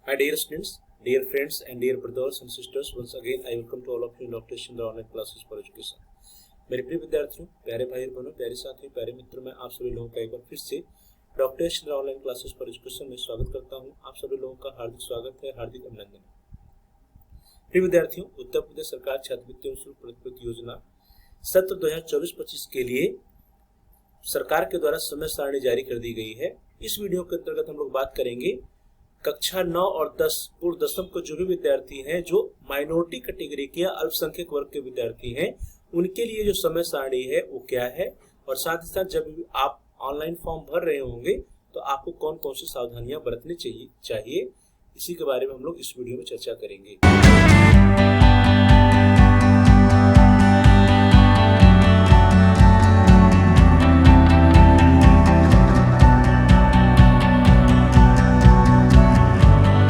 My dear students, dear friends and dear brothers and sisters, once again I welcome to all of you in Dr. Shindra online classes for education. मेरे प्रिय विद्यार्थियों, प्यारे भाई बहनों, प्यारे साथियों, प्यारे मित्रों, मैं आप सभी लोगों का एक बार फिर से doctor Shindra online classes for education में स्वागत करता हूं। आप सभी लोगों का हार्दिक स्वागत है, हार्दिक अभिनंदन। प्रिय विद्यार्थियों, उत्तर प्रदेश सरकार छात्रवृत्ति एवं शुल्क प्रतिपूर्ति योजना सत्र 2024-25 के लिए सरकार के द्वारा समय सारणी जारी कर दी गई है। इस वीडियो के अंतर्गत हम लोग बात करेंगे कक्षा 9 और 10 पूर्व दसम के जो भी विद्यार्थी हैं, जो माइनॉरिटी कैटेगरी के या अल्पसंख्यक वर्ग के विद्यार्थी हैं, उनके लिए जो समय सारणी है वो क्या है, और साथ ही साथ जब भी आप ऑनलाइन फॉर्म भर रहे होंगे तो आपको कौन कौन सी सावधानियां बरतनी चाहिए, इसी के बारे में हम लोग इस वीडियो में चर्चा करेंगे।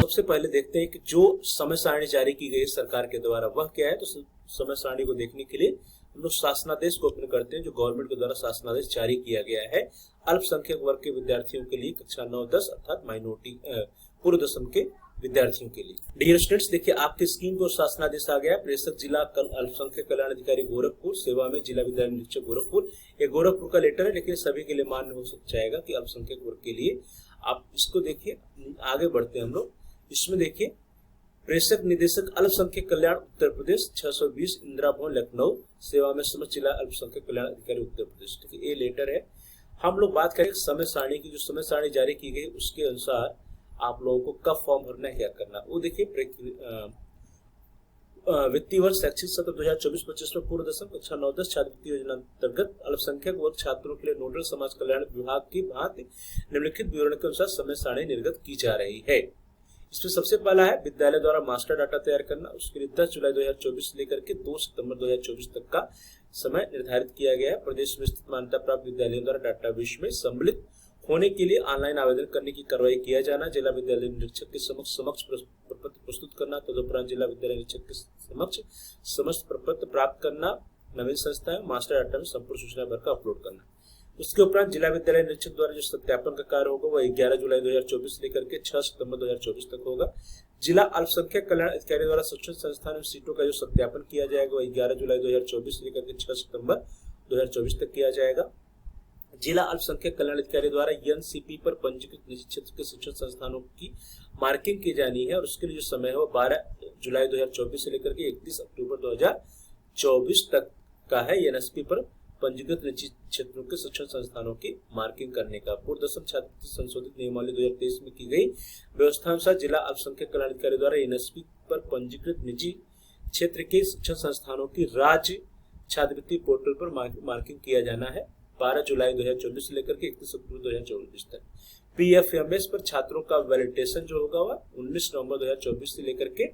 सबसे पहले देखते हैं कि जो समय सारणी जारी की गई है सरकार के द्वारा वह क्या है। तो समय सारणी को देखने के लिए हम लोग शासनादेश को ओपन करते हैं, जो गवर्नमेंट के द्वारा शासनादेश जारी किया गया है अल्पसंख्यक वर्ग के विद्यार्थियों के लिए, कक्षा 9-10 अर्थात माइनॉरिटी पूर्व दसम के विद्यार्थियों के लिए। डियर स्टूडेंट्स, देखिए आपके स्क्रीन पर शासनादेश आ गया। प्रेषक जिला अल्पसंख्यक कल्याण अधिकारी गोरखपुर, सेवा में जिला विद्यालय निरीक्षक गोरखपुर। ये गोरखपुर का लेटर है, लेकिन सभी के लिए मान्य हो जाएगा कि अल्पसंख्यक वर्ग के लिए। आप इसको देखिए, आगे बढ़ते हैं हम लोग। इसमें देखिए, प्रेषक निदेशक अल्पसंख्यक कल्याण उत्तर प्रदेश 620 इंदिरा भवन लखनऊ, सेवा में समस्त जिला अल्पसंख्यक कल्याण अधिकारी उत्तर प्रदेश। ठीक है, ये लेटर है। हम लोग बात करें समय सारणी की। जो समय सारणी जारी की गई उसके अनुसार आप लोगों को कब फॉर्म भरना है, क्या करना, वो देखिए। वित्तीय वर्ष शैक्षिक सत्र 2024-25 में पूर्व दसम कक्षा 9-10 छात्रवृत्ति योजना अंतर्गत अल्पसंख्यक वर्ग छात्रों के लिए नोडल समाज कल्याण विभाग की भांति निम्नलिखित विवरण के अनुसार समय सारणी निर्गत की जा रही है। इसमें सबसे पहला है विद्यालय द्वारा मास्टर डाटा तैयार करना। उसके लिए 10 जुलाई 2024 से लेकर के 2 सितंबर 2024 तक का समय निर्धारित किया गया है। प्रदेश में स्थित मान्यता प्राप्त विद्यालयों द्वारा डाटाबेस में सम्मिलित होने के लिए ऑनलाइन आवेदन करने की कार्रवाई किया जाना। जिला विद्यालय निरीक्षक के समक्ष प्रपत्र प्रस्तुत करना। तदुपरांत जिला विद्यालय निरीक्षक के समक्ष समस्त प्रपत्र प्राप्त करना। नवीन संस्था है मास्टर डाटा में संपूर्ण सूचना भर का अपलोड करना। उसके उपरांत जिला विद्यालय निरीक्षक द्वारा जो सत्यापन का कार्य होगा वह 11 जुलाई 2024 से लेकर के 6 सितंबर 2024 तक होगा। जिला अल्पसंख्यक कल्याण अधिकारी द्वारा शिक्षण संस्थान में सीटों का जो सत्यापन किया जाएगा वह 11 जुलाई 2024 से लेकर के 6 सितंबर 2024 तक किया जाएगा। जिला अल्पसंख्यक कल्याण अधिकारी द्वारा एनसीपी पर पंजीकृत निजी क्षेत्र के शिक्षण संस्थानों की मार्किंग की जानी है, और उसके लिए जो समय है वो 12 जुलाई 2024 से लेकर के 31 अक्टूबर 2024 तक का है। एनएसपी पर पंजीकृत निजी क्षेत्रों के शिक्षण संस्थानों की मार्किंग करने का। पूर्व दसम छात्रवृत्ति संशोधित नियमावली 2023 में की गई व्यवस्था अनुसार जिला अल्पसंख्यक कल्याण अधिकारी द्वारा एनएसपी पर पंजीकृत निजी क्षेत्र के शिक्षण संस्थानों की राज्य छात्रवृत्ति पोर्टल पर मार्किंग किया जाना है 12 जुलाई 2024 से लेकर के 31 अक्टूबर 2024 तक। पीएफएमएस पर छात्रों का वैलिडेशन जो होगा वह 19 नवंबर 2024 से लेकर के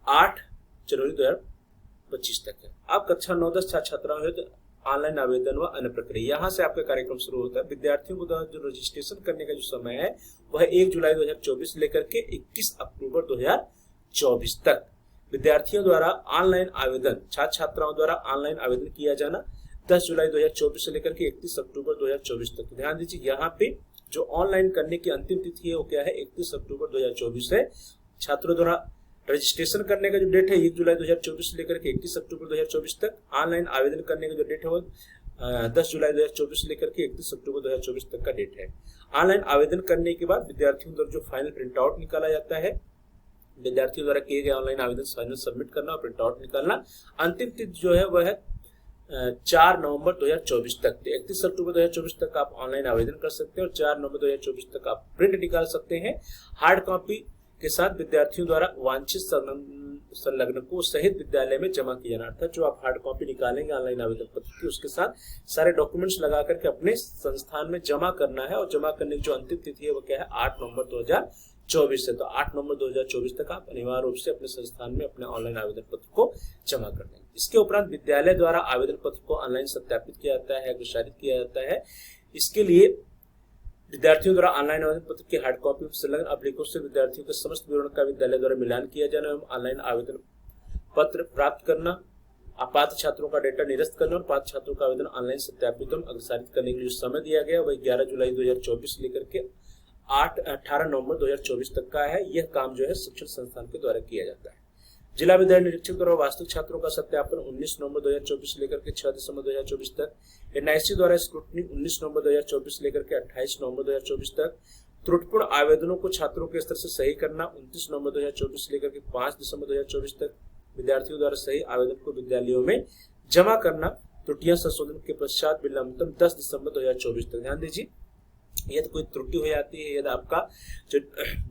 8 जनवरी 2025 तक है। आप कक्षा 9-10 छात्राओं है तो ऑनलाइन आवेदन व अन्य प्रक्रिया, यहाँ से आपका कार्यक्रम शुरू होता है। विद्यार्थियों को द्वारा जो रजिस्ट्रेशन करने का जो समय है वह 1 जुलाई 2024 से लेकर के 21 अक्टूबर 2024 तक। विद्यार्थियों द्वारा ऑनलाइन आवेदन, छात्र छात्राओं द्वारा ऑनलाइन आवेदन किया जाना 10 जुलाई 2024 से लेकर के 31 अक्टूबर 2024 तक। ध्यान दीजिए, यहाँ पे जो ऑनलाइन करने की अंतिम तिथि है वो क्या है, 31 अक्टूबर 2024 है। छात्रों द्वारा रजिस्ट्रेशन करने का जो डेट है 1 जुलाई 2024 से लेकर के 31 अक्टूबर 2024 तक। ऑनलाइन आवेदन करने का जो डेट है वो 10 जुलाई 2024 से लेकर के 31 अक्टूबर 2024 तक का डेट है। ऑनलाइन आवेदन करने के बाद विद्यार्थियों द्वारा जो फाइनल प्रिंट आउट निकाला जाता है, विद्यार्थियों द्वारा किए गए ऑनलाइन आवेदन फाइनल सबमिट करना और प्रिंट आउट निकालना। अंतिम तिथि जो है वह है 4 नवंबर 2024 तक। 31 अक्टूबर 2024 तक आप ऑनलाइन आवेदन कर सकते हैं और 4 नवंबर 2024 तक आप प्रिंट निकाल सकते हैं। हार्ड कॉपी के साथ विद्यार्थियों द्वारा वांछित संलग्नकों सहित विद्यालय में जमा किया जाना। अर्थात जो आप हार्ड कॉपी निकालेंगे ऑनलाइन आवेदन पत्र की, उसके साथ सारे डॉक्यूमेंट्स लगा करके अपने संस्थान में जमा करना है। और जमा करने की जो अंतिम तिथि है वो क्या है, 8 नवंबर 2024 है। तो 8 नवंबर 2024 तक आप अनिवार्य रूप से अपने संस्थान में अपने ऑनलाइन आवेदन पत्र को जमा कर देंगे। इसके उपरांत विद्यालय द्वारा आवेदन पत्र को ऑनलाइन सत्यापित किया जाता है, अग्रसारित किया जाता है। इसके लिए विद्यार्थियों द्वारा ऑनलाइन आवेदन पत्र की हार्ड कॉपी संलग्न एप्लीकेशन से विद्यार्थियों के समस्त विवरण का विद्यालय द्वारा मिलान किया जाना एवं ऑनलाइन आवेदन पत्र प्राप्त करना, अपात्र छात्रों का डेटा निरस्त करना और पात्र छात्रों का आवेदन ऑनलाइन सत्यापित एवं अग्रसारित करने के लिए समय दिया गया वह 11 जुलाई 2024 से लेकर के 18 नवंबर 2024 तक का है। यह काम जो है शिक्षण संस्थान के द्वारा किया जाता है। जिला विद्यालय निरीक्षक द्वारा वास्तविक छात्रों का सत्यापन 19 नवंबर 2024 से लेकर के 6 दिसंबर 2024 तक। एनआईसी द्वारा स्क्रूटनी 19 नवंबर 2024 से लेकर के 28 नवंबर 2024 तक। त्रुटिपूर्ण आवेदनों को छात्रों के स्तर से सही करना 29 नवंबर 2024 से लेकर के 5 दिसंबर 2024 तक। विद्यार्थियों द्वारा सही आवेदन को विद्यालयों में जमा करना, त्रुटियां संशोधन के पश्चात विलंबतम 10 दिसंबर 2024 तक। ध्यान दीजिए, यदि कोई त्रुटि हो जाती है, यदि आपका जो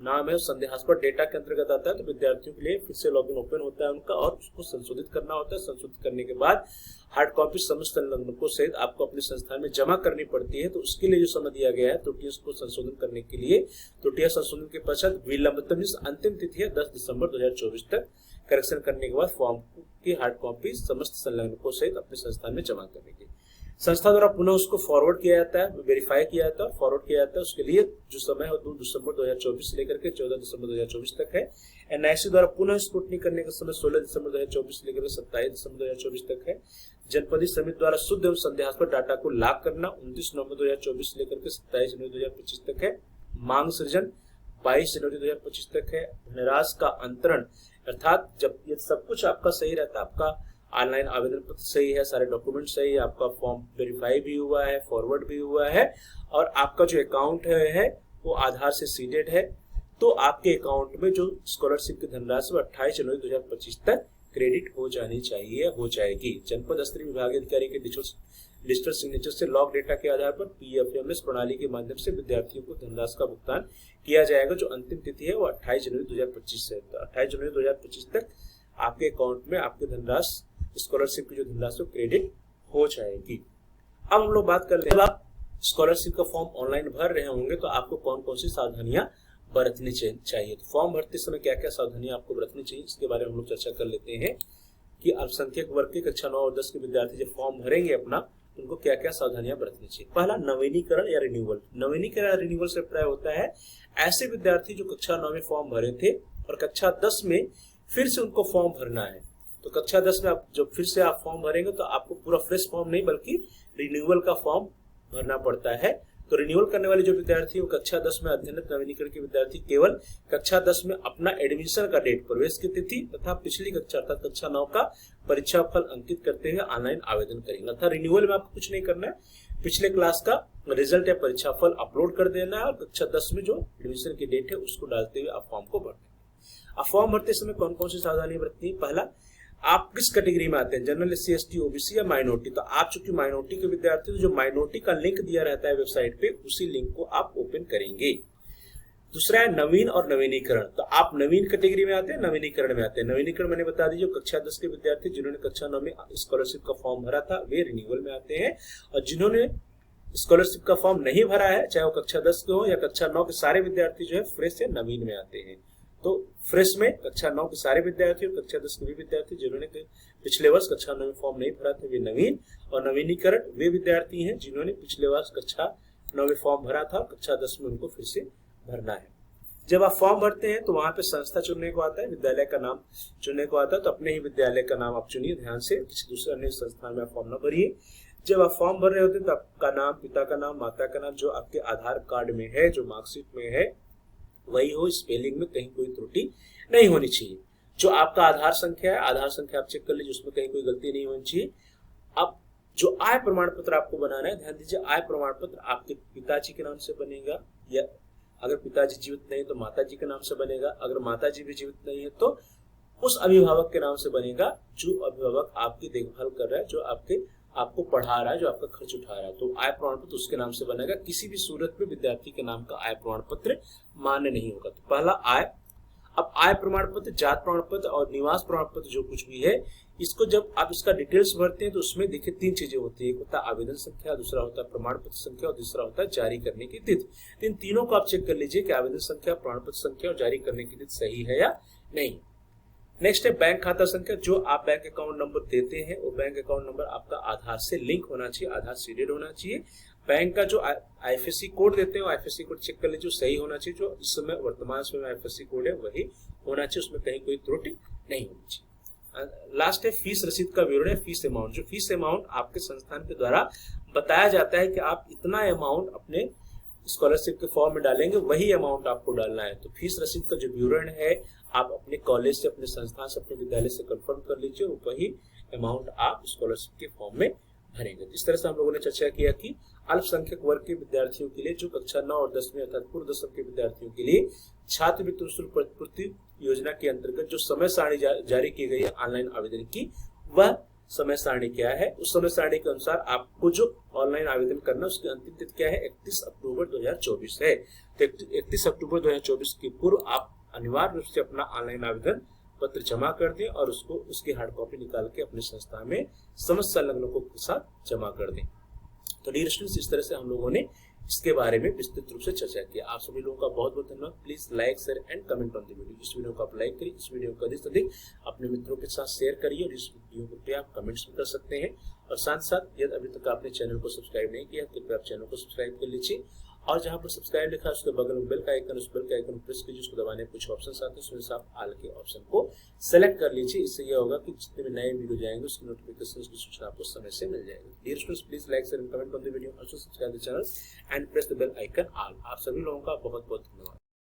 नाम है संदेहास्पद डेटा के अंतर्गत आता है, तो विद्यार्थियों के लिए फिर से लॉगिन ओपन होता है उनका, और उसको संशोधित करना होता है। संशोधित करने के बाद हार्ड कॉपी समस्त संलग्नकों सहित आपको अपने संस्थान में जमा करनी पड़ती है। तो उसके लिए जो समय दिया गया है त्रुटियों को संशोधन करने के लिए, त्रुटियां संशोधन के पश्चात विलंबतम अंतिम तिथि है 10 दिसंबर 2024 तक। करेक्शन करने के बाद फॉर्म की हार्ड कॉपी समस्त संलग्नकों सहित अपने संस्थान में जमा करने की संस्था द्वारा पुनः उसको फॉरवर्ड किया जाता है, वेरीफाई किया जाता है, फॉरवर्ड किया जाता है। उसके लिए जो समय है 2 दिसंबर 2024 से लेकर के 14 दिसंबर 2024 तक है। एनआईसी द्वारा पुनः स्क्रूटनी करने का समय 16 दिसंबर 2024 से लेकर 27 दिसंबर 2024 तक है। जनपदीय समिति द्वारा शुद्ध एवं संदेहास्पद डाटा को लॉक करना 29 नवंबर 2024 से लेकर के 27 जनवरी 2025 तक है। मांग सृजन 22 जनवरी 2025 तक है। धनराशि का अंतरण, अर्थात जब ये सब कुछ आपका सही रहता है, आपका ऑनलाइन आवेदन पत्र सही है, सारे डॉक्यूमेंट सही है, आपका फॉर्म वेरीफाई भी हुआ है, फॉरवर्ड भी हुआ है, और आपका जो अकाउंट है वो आधार से सीडेड है, तो आपके अकाउंट में जो स्कॉलरशिप की धनराशि 28 जनवरी 2025 तक क्रेडिट हो जानी चाहिए, हो जाएगी। जनपद स्तरीय विभागीय अधिकारी के डिजिटल सिग्नेचर से लॉग डेटा के आधार पर पीएफएमएस प्रणाली के माध्यम से विद्यार्थियों को धनराशि का भुगतान किया जाएगा। जो अंतिम तिथि है वो 28 जनवरी 2025 से। तो 28 जनवरी 2025 तक आपके अकाउंट में आपकी धनराशि, स्कॉलरशिप की जो धनराशि क्रेडिट हो जाएगी। अब हम लोग बात करते हैं, जब आप स्कॉलरशिप का फॉर्म ऑनलाइन भर रहे होंगे तो आपको कौन कौन सी सावधानियां बरतनी चाहिए। तो फॉर्म भरते समय क्या क्या सावधानियां आपको बरतनी चाहिए, इसके बारे में हम लोग चर्चा कर लेते हैं कि अल्पसंख्यक वर्ग के कक्षा 9 और 10 के विद्यार्थी जब फॉर्म भरेंगे अपना, तो उनको क्या क्या सावधानियां बरतनी चाहिए। पहला, नवीनीकरण या रिन्यूअल। नवीनीकरण या रिन्यूअल से अभिप्राय होता है ऐसे विद्यार्थी जो कक्षा 9 में फॉर्म भरे थे और कक्षा 10 में फिर से उनको फॉर्म भरना है। तो कक्षा 10 में आप जब फिर से आप फॉर्म भरेंगे तो आपको पूरा फ्रेश फॉर्म नहीं बल्कि रिन्यूअल का फॉर्म भरना पड़ता है। तो रिन्यूअल करने वाले जो विद्यार्थी वो कक्षा 10 में अध्ययनरत नवीनीकरण के विद्यार्थी केवल कक्षा 10 में अपना एडमिशन का डेट, प्रवेश की तिथि तथा पिछली कक्षा अर्थात कक्षा 9 का परीक्षा फल अंकित करते हुए ऑनलाइन आवेदन करेंगे। अर्थात रिन्यूअल में आपको कुछ नहीं करना है, पिछले क्लास का रिजल्ट या परीक्षा फल अपलोड कर देना है और कक्षा 10 में जो एडमिशन की डेट है उसको डालते हुए आप फॉर्म को भरना है। अब फॉर्म भरते समय कौन कौन सी सावधानी बरतनी है। पहला, आप किस कैटेगरी में आते हैं, जनरल, एससी, एसटी, ओबीसी या माइनॉरिटी। तो आप चूंकि माइनॉरिटी के विद्यार्थी, तो जो माइनॉरिटी का लिंक दिया रहता है वेबसाइट पे, उसी लिंक को आप ओपन करेंगे। दूसरा है नवीन और नवीनीकरण। तो आप नवीन कैटेगरी में आते हैं, नवीनीकरण में आते हैं। नवीनीकरण मैंने बता दी, जो कक्षा 10 के विद्यार्थी जिन्होंने कक्षा 9 में स्कॉलरशिप का फॉर्म भरा था वे रिन्यूअल में आते हैं, और जिन्होंने स्कॉलरशिप का फॉर्म नहीं भरा है, चाहे वो कक्षा 10 के हो या कक्षा 9 के, सारे विद्यार्थी जो है फ्रेश या नवीन में आते हैं। तो फ्रेश में कक्षा 9 के सारे विद्यार्थी और कक्षा 10 के भी विद्यार्थी जिन्होंने पिछले वर्ष कक्षा 9 में फॉर्म नहीं भरा था वे नवीन, और नवीनीकरण वे विद्यार्थी हैं जिन्होंने पिछले वर्ष कक्षा 9 में फॉर्म भरा था, कक्षा 10 में उनको फिर से भरना है। जब आप फॉर्म भरते हैं तो वहां पे संस्था चुनने को आता है, विद्यालय का नाम चुनने को आता है। तो अपने ही विद्यालय का नाम आप चुनिए ध्यान से, किसी दूसरे अन्य संस्थान में आप फॉर्म न भरिए। जब आप फॉर्म भर रहे होते हैं तो आपका नाम, पिता का नाम, माता का नाम जो आपके आधार कार्ड में है, जो मार्कशीट में है वही हो। स्पेलिंग में कहीं कोई त्रुटि नहीं होनी चाहिए। जो आपका आधार संख्या है, आधार संख्या आप चेक कर लीजिए, उसमें कहीं कोई गलती नहीं होनी चाहिए। अब जो आय प्रमाण पत्र आपको बनाना है, ध्यान दीजिए, आय प्रमाण पत्र आपके पिताजी के नाम से बनेगा, या अगर पिताजी जीवित नहीं तो माताजी के नाम से बनेगा। अगर माताजी भी जीवित नहीं है तो उस अभिभावक के नाम से बनेगा जो अभिभावक आपकी देखभाल कर रहा है, जो आपको पढ़ा रहा है, जो आपका खर्च उठा रहा है। तो आय प्रमाण पत्र उसके नाम से बनेगा। किसी भी सूरत में विद्यार्थी के नाम का आय प्रमाण पत्र मान्य नहीं होगा। तो पहला आय। अब आय प्रमाण पत्र, जात प्रमाण पत्र और निवास प्रमाण पत्र जो कुछ भी है, इसको जब आप इसका डिटेल्स भरते हैं तो उसमें देखिए 3 चीजें होती है। एक होता है आवेदन संख्या, दूसरा होता है प्रमाण पत्र संख्या और तीसरा होता है जारी करने की तिथि। इन तीनों को आप चेक कर लीजिए कि आवेदन संख्या, प्रमाण पत्र संख्या और जारी करने की तिथि सही है या नहीं। नेक्स्ट है बैंक खाता संख्या। जो आप बैंक अकाउंट नंबर देते हैं वो बैंक अकाउंट नंबर आपका आधार से लिंक होना चाहिए, आधार सीडेड होना चाहिए। बैंक का जो आईएफएससी कोड देते हैं आईएफएससी कोड चेक कर लीजिए, सही होना चाहिए। जो इस समय वर्तमान समय आईएफएससी कोड है वही होना चाहिए, उसमें कहीं कोई त्रुटि नहीं होनी चाहिए। लास्ट है फीस रसीद का विवरण है, फीस अमाउंट। जो फीस अमाउंट आपके संस्थान के द्वारा बताया जाता है कि आप इतना अमाउंट अपने स्कॉलरशिप के फॉर्म में डालेंगे वही अमाउंट आपको डालना है। तो फीस रसीद का जो विवरण है आप अपने कॉलेज से, अपने संस्थान से, अपने विद्यालय से कंफर्म कर लीजिए, वही अमाउंट आप स्कॉलरशिप के फॉर्म में भरेंगे। इस तरह से हम लोगों ने चर्चा किया कि अल्पसंख्यक वर्ग के विद्यार्थियों के लिए जो कक्षा 9 और 10वीं अर्थात पूर्व दशम के विद्यार्थियों के लिए छात्रवृत्ति शुल्क प्रतिपूर्ति योजना के अंतर्गत जो समय सारणी जारी की गई है ऑनलाइन आवेदन की, वह समय सारणी क्या है। उस समय सारणी के अनुसार आपको जो ऑनलाइन आवेदन करना है उसकी अंतिम तिथि क्या है, 31 अक्टूबर 2024 है। तो 31 अक्टूबर 2024 के पूर्व आप अनिवार्य रूप से अपना ऑनलाइन आवेदन पत्र जमा कर दें और उसकी हार्ड कॉपी निकाल के अपने संस्था में समस्त संलग्नकों के साथ जमा कर दें। तो डियर स्टूडेंट्स, इस तरह से हम लोगों ने इसके बारे में विस्तृत रूप से चर्चा किया। आप सभी लोगों का बहुत बहुत धन्यवाद। Please like, share and comment on the video. इस वीडियो को आप लाइक करिए, इस वीडियो को अधिक से अधिक अपने मित्रों के साथ शेयर करिए और इस वीडियो पे आप कमेंट्स भी कर सकते हैं। और साथ साथ यदि अभी तक आपने चैनल को सब्सक्राइब नहीं किया तो कृपया आप चैनल को सब्सक्राइब कर लीजिए और जहां पर सब्सक्राइब लिखा है उसके बगल में बेल का आइकन, उस बेल का आइकन प्रेस कीजिए। उसको दबाने कुछ ऑप्शन आते हैं, उसमें से आप ऑल के ऑप्शन को सेलेक्ट कर लीजिए। इससे यह होगा कि जितने भी नए वीडियो जाएंगे उसकी नोटिफिकेशन की सूचना आपको समय से मिल जाएगी। Dear students, please like, share and comment on the video, also subscribe the channel and press the bell icon all. आप सभी लोगों का बहुत बहुत धन्यवाद।